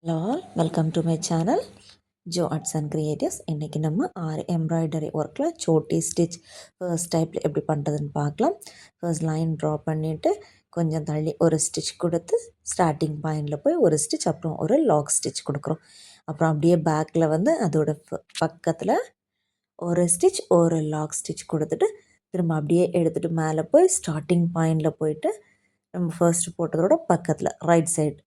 Hello all welcome to my channel Joe arts and creatives. இன்றைக்கி நம்ம embroidery ஒர்க்கில் Chhoti stitch first டைப்பில் எப்படி பண்ணுறதுன்னு பார்க்கலாம். ஃபர்ஸ்ட் லைன் ட்ரா பண்ணிவிட்டு கொஞ்சம் தள்ளி ஒரு ஸ்டிச் கொடுத்து ஸ்டார்டிங் பாயிண்டில் போய் ஒரு ஸ்டிச், அப்புறம் ஒரு லாக் ஸ்டிச் கொடுக்குறோம். அப்புறம் அப்படியே பேக்கில் வந்து அதோட பக்கத்தில் ஒரு ஸ்டிச் ஒரு லாக் ஸ்டிச் கொடுத்துட்டு திரும்ப அப்படியே எடுத்துகிட்டு மேலே போய் ஸ்டார்டிங் பாயிண்டில் போயிட்டு நம்ம ஃபர்ஸ்ட் போட்டதோட பக்கத்தில் ரைட் சைடு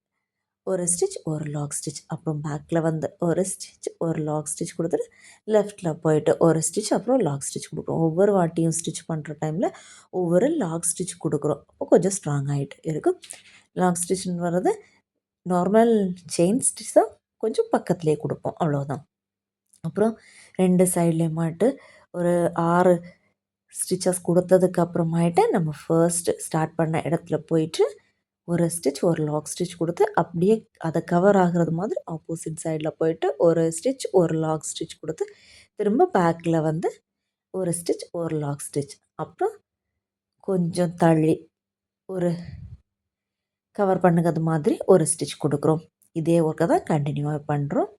ஒரு ஸ்டிச் ஒரு லாக் ஸ்டிச், அப்புறம் பேக்கில் வந்து ஒரு ஸ்டிச் ஒரு லாக் ஸ்டிச் கொடுத்துட்டு லெஃப்ட்டில் போயிட்டு ஒரு ஸ்டிச் அப்புறம் லாக் ஸ்டிச் கொடுக்குறோம். ஒவ்வொரு வாட்டியும் ஸ்டிச் பண்ணுற டைமில் ஒவ்வொரு லாக் ஸ்டிச் கொடுக்குறோம். அப்போ கொஞ்சம் ஸ்ட்ராங் ஆகிட்டு இருக்கும். லாக் ஸ்டிச்னு வர்றது நார்மல் செயின் ஸ்டிச் தான், கொஞ்சம் பக்கத்துலேயே கொடுப்போம், அவ்வளோதான். அப்புறம் ரெண்டு சைட்லேயுமாட்டு ஒரு 6 ஸ்டிச்சஸ் கொடுத்ததுக்கு அப்புறமாயிட்டு நம்ம ஃபர்ஸ்ட்டு ஸ்டார்ட் பண்ண இடத்துல போயிட்டு ஒரு ஸ்டிச் ஒரு லாக் ஸ்டிச் கொடுத்து அப்படியே அதை கவர் ஆகிறது மாதிரி ஆப்போசிட் சைடில் போயிட்டு ஒரு ஸ்டிச் ஒரு லாக் ஸ்டிச் கொடுத்து திரும்ப பேக்கில் வந்து ஒரு ஸ்டிச் ஒரு லாக் ஸ்டிச், அப்புறம் கொஞ்சம் தள்ளி ஒரு கவர் பண்ணுறது மாதிரி ஒரு ஸ்டிச் கொடுக்குறோம். இதே ஒர்க்கை தான் கண்டினியூவாக பண்ணுறோம்.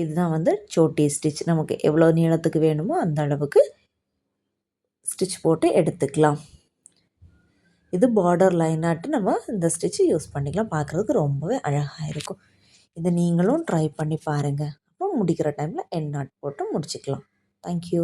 இதுதான் வந்து சோட்டி ஸ்டிச். நமக்கு எவ்வளோ நீளத்துக்கு வேணுமோ அந்த அளவுக்கு ஸ்டிச் போட்டு எடுத்துக்கலாம். இது பார்டர் லைனாட்டு நம்ம இந்த ஸ்டிச்சு யூஸ் பண்ணிக்கலாம். பார்க்குறதுக்கு ரொம்பவே அழகாக இருக்கும். இதை நீங்களும் ட்ரை பண்ணி பாருங்கள். அப்புறம் முடிக்கிற டைமில் எண்ட் நாட் போட்டு முடிச்சுக்கலாம். தேங்க்யூ.